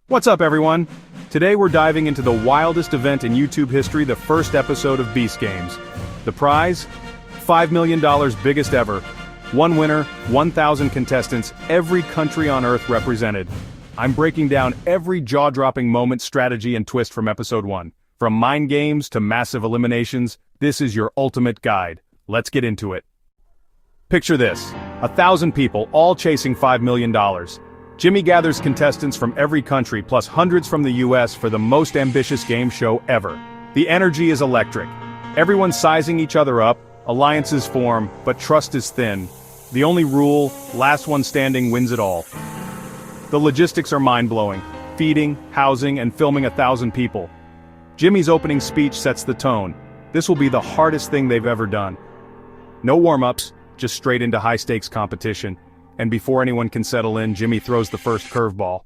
What's up, everyone? Today we're diving into the wildest event in YouTube history, the first episode of Beast Games. The prize? $5 million, biggest ever. One winner, 1,000 contestants, every country on Earth represented. I'm breaking down every jaw-dropping moment, strategy, and twist from episode 1. From mind games to massive eliminations, this is your ultimate guide. Let's get into it. Picture this: 1,000 people, all chasing $5 million. Jimmy gathers contestants from every country, plus hundreds from the US for the most ambitious game show ever. The energy is electric. Everyone's sizing each other up, alliances form, but trust is thin. The only rule, last one standing wins it all. The logistics are mind-blowing: feeding, housing, and filming 1,000 people. Jimmy's opening speech sets the tone. This will be the hardest thing they've ever done. No warm-ups, just straight into high-stakes competition. And before anyone can settle in, Jimmy throws the first curveball.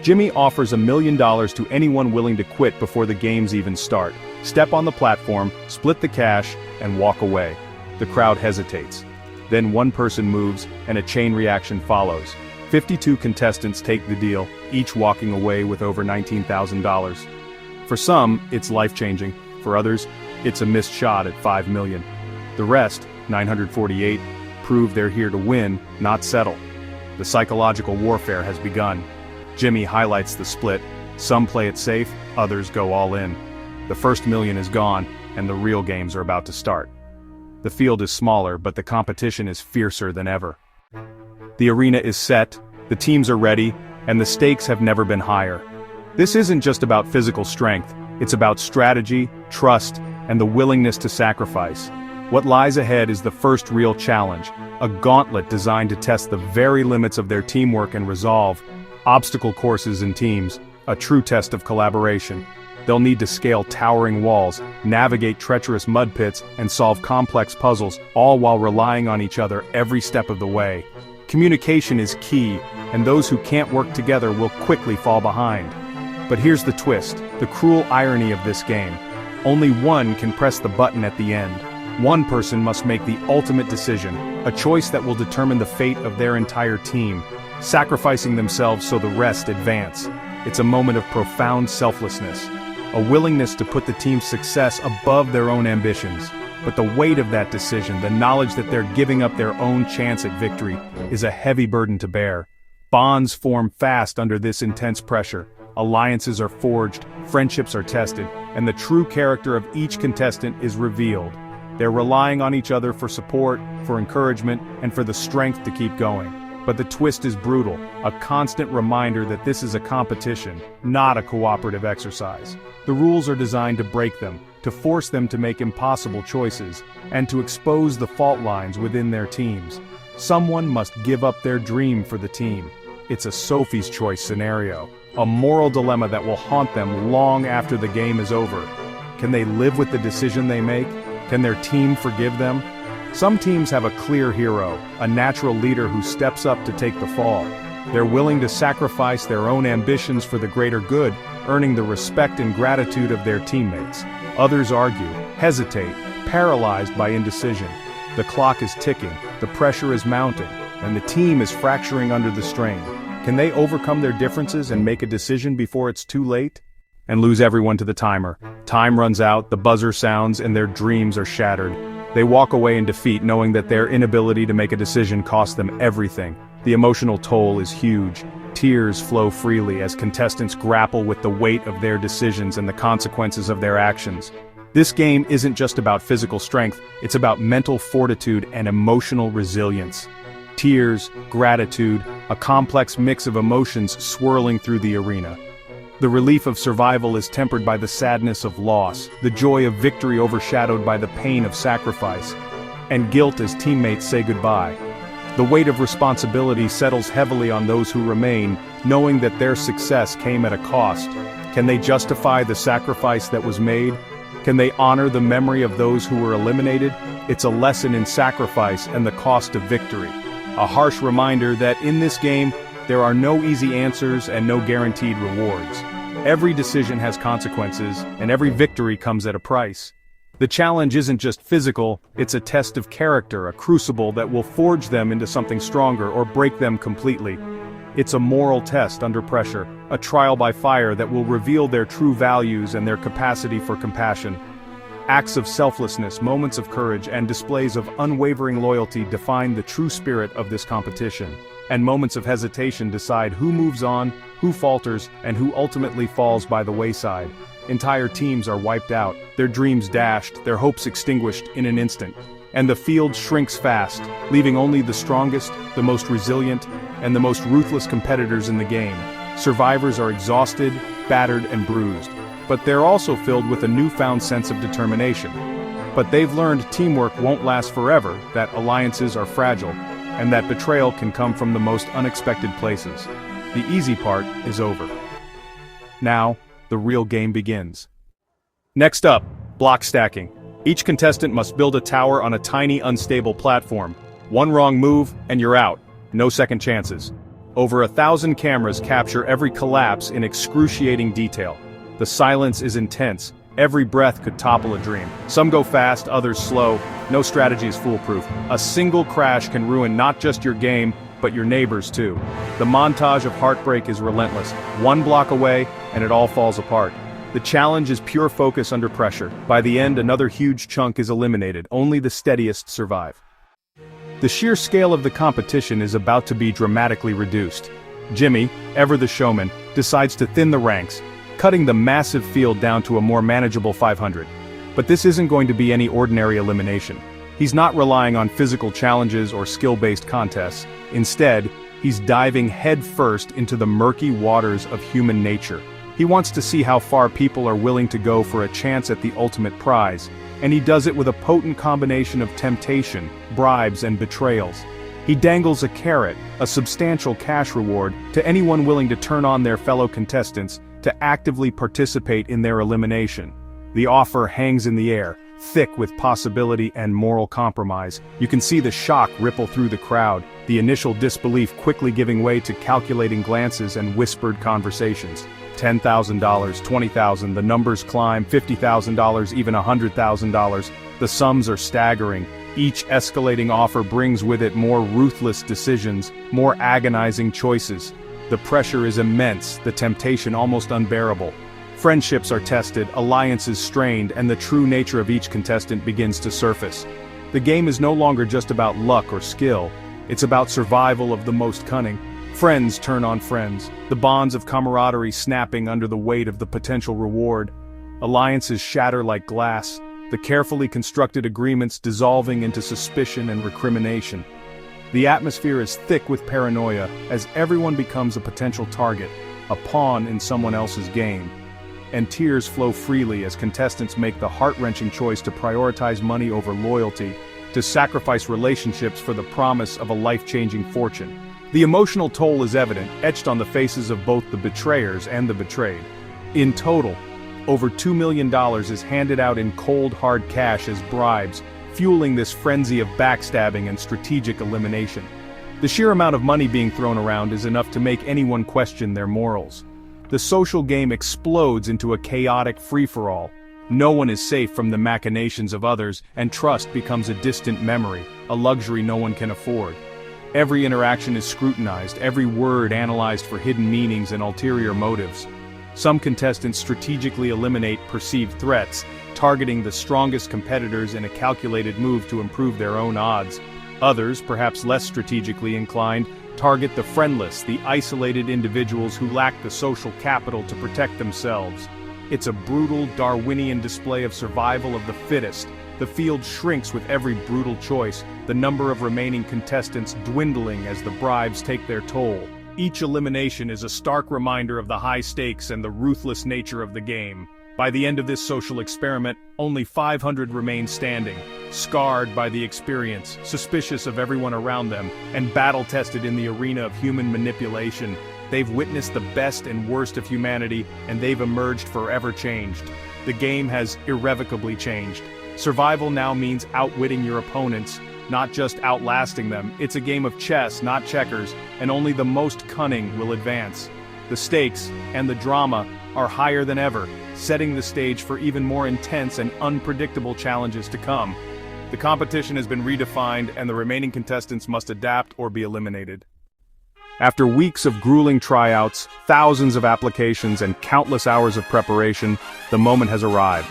Jimmy offers $1 million to anyone willing to quit before the games even start. Step on the platform, split the cash, and walk away. The crowd hesitates. Then one person moves, and a chain reaction follows. 52 contestants take the deal, each walking away with over $19,000. For some, it's life-changing. For others, it's a missed shot at $5 million. The rest, 948, prove they're here to win, not settle. The psychological warfare has begun. Jimmy highlights the split. Some play it safe, others go all in. The first million is gone, and the real games are about to start. The field is smaller, but the competition is fiercer than ever. The arena is set, the teams are ready, and the stakes have never been higher. This isn't just about physical strength, it's about strategy, trust, and the willingness to sacrifice. What lies ahead is the first real challenge, a gauntlet designed to test the very limits of their teamwork and resolve. Obstacle courses in teams, a true test of collaboration. They'll need to scale towering walls, navigate treacherous mud pits, and solve complex puzzles, all while relying on each other every step of the way. Communication is key, and those who can't work together will quickly fall behind. But here's the twist, the cruel irony of this game. Only one can press the button at the end. One person must make the ultimate decision, a choice that will determine the fate of their entire team, sacrificing themselves so the rest advance. It's a moment of profound selflessness, a willingness to put the team's success above their own ambitions. But the weight of that decision, the knowledge that they're giving up their own chance at victory, is a heavy burden to bear. Bonds form fast under this intense pressure. Alliances are forged, friendships are tested, and the true character of each contestant is revealed. They're relying on each other for support, for encouragement, and for the strength to keep going. But the twist is brutal, a constant reminder that this is a competition, not a cooperative exercise. The rules are designed to break them, to force them to make impossible choices, and to expose the fault lines within their teams. Someone must give up their dream for the team. It's a Sophie's Choice scenario, a moral dilemma that will haunt them long after the game is over. Can they live with the decision they make? Can their team forgive them? Some teams have a clear hero, a natural leader who steps up to take the fall. They're willing to sacrifice their own ambitions for the greater good, earning the respect and gratitude of their teammates. Others argue, hesitate, paralyzed by indecision. The clock is ticking, the pressure is mounting, and the team is fracturing under the strain. Can they overcome their differences and make a decision before it's too late? And lose everyone to the timer. Time runs out, the buzzer sounds, and their dreams are shattered. They walk away in defeat, knowing that their inability to make a decision cost them everything. The emotional toll is huge. Tears flow freely as contestants grapple with the weight of their decisions and the consequences of their actions. This game isn't just about physical strength, it's about mental fortitude and emotional resilience. Tears, gratitude, a complex mix of emotions swirling through the arena. The relief of survival is tempered by the sadness of loss, the joy of victory overshadowed by the pain of sacrifice, and guilt as teammates say goodbye. The weight of responsibility settles heavily on those who remain, knowing that their success came at a cost. Can they justify the sacrifice that was made? Can they honor the memory of those who were eliminated? It's a lesson in sacrifice and the cost of victory. A harsh reminder that in this game, there are no easy answers and no guaranteed rewards. Every decision has consequences, and every victory comes at a price. The challenge isn't just physical, it's a test of character, a crucible that will forge them into something stronger or break them completely. It's a moral test under pressure, a trial by fire that will reveal their true values and their capacity for compassion. Acts of selflessness, moments of courage, and displays of unwavering loyalty define the true spirit of this competition. And moments of hesitation decide who moves on, who falters, and who ultimately falls by the wayside. Entire teams are wiped out, their dreams dashed, their hopes extinguished in an instant. And the field shrinks fast, leaving only the strongest, the most resilient, and the most ruthless competitors in the game. Survivors are exhausted, battered, and bruised. But they're also filled with a newfound sense of determination. But they've learned teamwork won't last forever, that alliances are fragile, and that betrayal can come from the most unexpected places. The easy part is over. Now, the real game begins. Next up, block stacking. Each contestant must build a tower on a tiny, unstable platform. One wrong move, and you're out. No second chances. Over 1,000 cameras capture every collapse in excruciating detail. The silence is intense. Every breath could topple a dream. Some go fast, others slow. No strategy is foolproof. A single crash can ruin not just your game, but your neighbors too. The montage of heartbreak is relentless. One block away, and it all falls apart. The challenge is pure focus under pressure. By the end, another huge chunk is eliminated. Only the steadiest survive. The sheer scale of the competition is about to be dramatically reduced. Jimmy, ever the showman, decides to thin the ranks, cutting the massive field down to a more manageable 500. But this isn't going to be any ordinary elimination. He's not relying on physical challenges or skill-based contests. Instead, he's diving headfirst into the murky waters of human nature. He wants to see how far people are willing to go for a chance at the ultimate prize, and he does it with a potent combination of temptation, bribes, and betrayals. He dangles a carrot, a substantial cash reward, to anyone willing to turn on their fellow contestants to actively participate in their elimination. The offer hangs in the air, thick with possibility and moral compromise. You can see the shock ripple through the crowd, the initial disbelief quickly giving way to calculating glances and whispered conversations. $10,000, $20,000, the numbers climb, $50,000, even $100,000. The sums are staggering. Each escalating offer brings with it more ruthless decisions, more agonizing choices. The pressure is immense, the temptation almost unbearable. Friendships are tested, alliances strained, and the true nature of each contestant begins to surface. The game is no longer just about luck or skill, it's about survival of the most cunning. Friends turn on friends, the bonds of camaraderie snapping under the weight of the potential reward. Alliances shatter like glass, the carefully constructed agreements dissolving into suspicion and recrimination. The atmosphere is thick with paranoia as everyone becomes a potential target, a pawn in someone else's game. And tears flow freely as contestants make the heart-wrenching choice to prioritize money over loyalty, to sacrifice relationships for the promise of a life-changing fortune. The emotional toll is evident, etched on the faces of both the betrayers and the betrayed. In total, over $2 million is handed out in cold hard cash as bribes, fueling this frenzy of backstabbing and strategic elimination. The sheer amount of money being thrown around is enough to make anyone question their morals. The social game explodes into a chaotic free-for-all. No one is safe from the machinations of others, and trust becomes a distant memory, a luxury no one can afford. Every interaction is scrutinized, every word analyzed for hidden meanings and ulterior motives. Some contestants strategically eliminate perceived threats, targeting the strongest competitors in a calculated move to improve their own odds. Others, perhaps less strategically inclined, target the friendless, the isolated individuals who lack the social capital to protect themselves. It's a brutal Darwinian display of survival of the fittest. The field shrinks with every brutal choice, the number of remaining contestants dwindling as the bribes take their toll. Each elimination is a stark reminder of the high stakes and the ruthless nature of the game. By the end of this social experiment, only 500 remain standing, scarred by the experience, suspicious of everyone around them, and battle-tested in the arena of human manipulation. They've witnessed the best and worst of humanity, and they've emerged forever changed. The game has irrevocably changed. Survival now means outwitting your opponents, not just outlasting them. It's a game of chess, not checkers, and only the most cunning will advance. The stakes, and the drama, are higher than ever, setting the stage for even more intense and unpredictable challenges to come. The competition has been redefined, and the remaining contestants must adapt or be eliminated. After weeks of grueling tryouts, thousands of applications, and countless hours of preparation, the moment has arrived.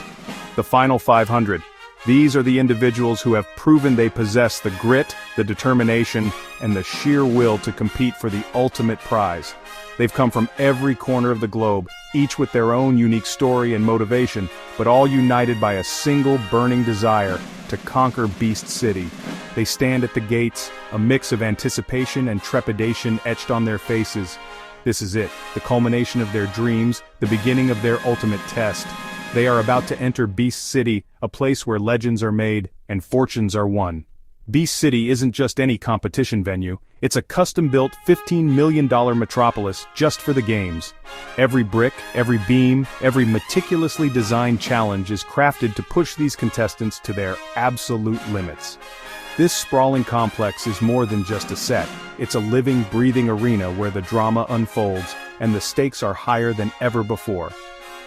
The final 500. These are the individuals who have proven they possess the grit, the determination, and the sheer will to compete for the ultimate prize. They've come from every corner of the globe, each with their own unique story and motivation, but all united by a single burning desire to conquer Beast City. They stand at the gates, a mix of anticipation and trepidation etched on their faces. This is it, the culmination of their dreams, the beginning of their ultimate test. They are about to enter Beast City, a place where legends are made and fortunes are won. Beast City isn't just any competition venue, it's a custom-built $15 million metropolis just for the games. Every brick, every beam, every meticulously designed challenge is crafted to push these contestants to their absolute limits. This sprawling complex is more than just a set, it's a living, breathing arena where the drama unfolds, and the stakes are higher than ever before.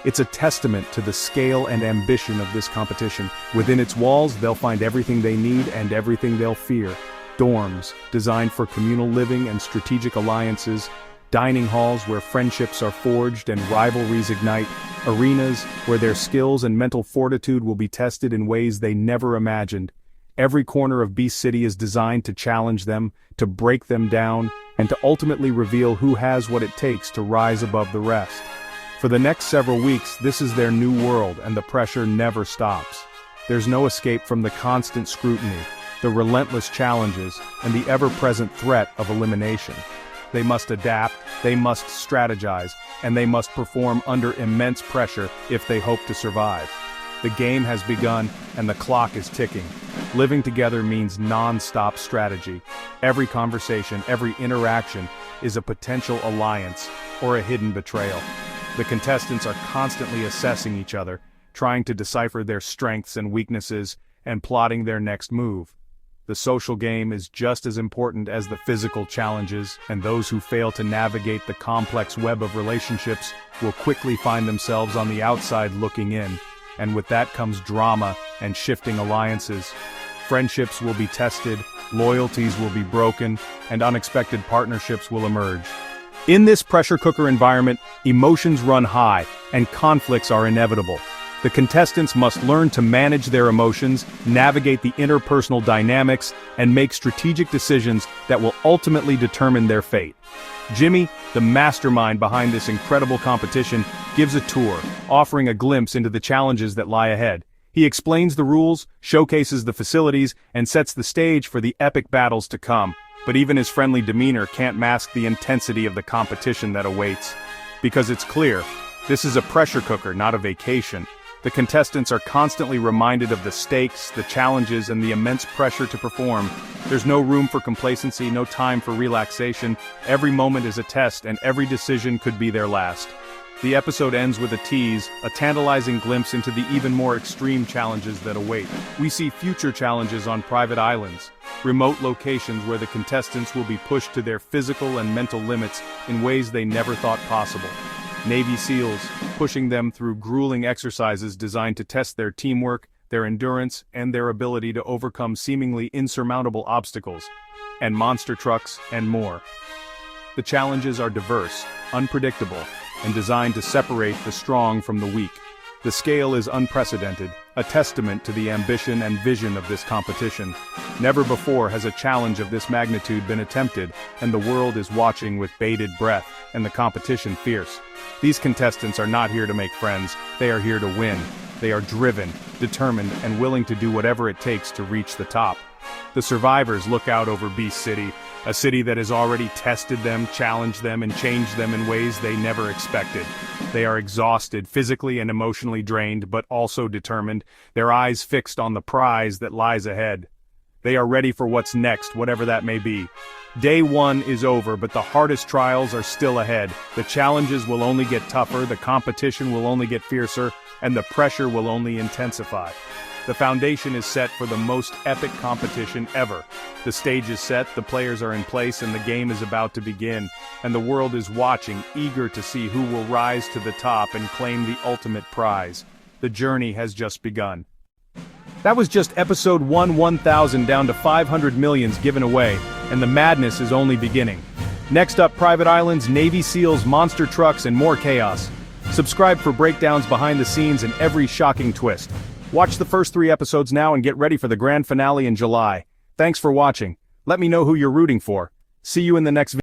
It's a testament to the scale and ambition of this competition. Within its walls, they'll find everything they need and everything they'll fear. Dorms, designed for communal living and strategic alliances, dining halls where friendships are forged and rivalries ignite, arenas where their skills and mental fortitude will be tested in ways they never imagined. Every corner of Beast City is designed to challenge them, to break them down, and to ultimately reveal who has what it takes to rise above the rest. For the next several weeks, this is their new world, and the pressure never stops. There's no escape from the constant scrutiny, the relentless challenges, and the ever-present threat of elimination. They must adapt, they must strategize, and they must perform under immense pressure if they hope to survive. The game has begun, and the clock is ticking. Living together means non-stop strategy. Every conversation, every interaction is a potential alliance or a hidden betrayal. The contestants are constantly assessing each other, trying to decipher their strengths and weaknesses, and plotting their next move. The social game is just as important as the physical challenges, and those who fail to navigate the complex web of relationships will quickly find themselves on the outside looking in. And with that comes drama and shifting alliances. Friendships will be tested, loyalties will be broken, and unexpected partnerships will emerge. In this pressure cooker environment, emotions run high, and conflicts are inevitable. The contestants must learn to manage their emotions, navigate the interpersonal dynamics, and make strategic decisions that will ultimately determine their fate. Jimmy, the mastermind behind this incredible competition, gives a tour, offering a glimpse into the challenges that lie ahead. He explains the rules, showcases the facilities, and sets the stage for the epic battles to come. But even his friendly demeanor can't mask the intensity of the competition that awaits. Because it's clear, this is a pressure cooker, not a vacation. The contestants are constantly reminded of the stakes, the challenges, and the immense pressure to perform. There's no room for complacency, no time for relaxation. Every moment is a test, and every decision could be their last. The episode ends with a tease, a tantalizing glimpse into the even more extreme challenges that await. We see future challenges on private islands, remote locations where the contestants will be pushed to their physical and mental limits in ways they never thought possible. Navy SEALs, pushing them through grueling exercises designed to test their teamwork, their endurance, and their ability to overcome seemingly insurmountable obstacles. And monster trucks, and more. The challenges are diverse, unpredictable, and designed to separate the strong from the weak. The scale is unprecedented, a testament to the ambition and vision of this competition. Never before has a challenge of this magnitude been attempted, and the world is watching with bated breath, and the competition fierce. These contestants are not here to make friends, they are here to win. They are driven, determined, and willing to do whatever it takes to reach the top. The survivors look out over Beast City, a city that has already tested them, challenged them, and changed them in ways they never expected. They are exhausted, physically and emotionally drained, but also determined, their eyes fixed on the prize that lies ahead. They are ready for what's next, whatever that may be. Day one is over, but the hardest trials are still ahead. The challenges will only get tougher, the competition will only get fiercer, and the pressure will only intensify. The foundation is set for the most epic competition ever. The stage is set, the players are in place, and the game is about to begin. And the world is watching, eager to see who will rise to the top and claim the ultimate prize. The journey has just begun. That was just episode 1000 down to 500 millions given away, and the madness is only beginning. Next up, Private Islands, Navy SEALs, monster trucks, and more chaos. Subscribe for breakdowns behind the scenes and every shocking twist. Watch the first 3 episodes now and get ready for the grand finale in July. Thanks for watching. Let me know who you're rooting for. See you in the next video.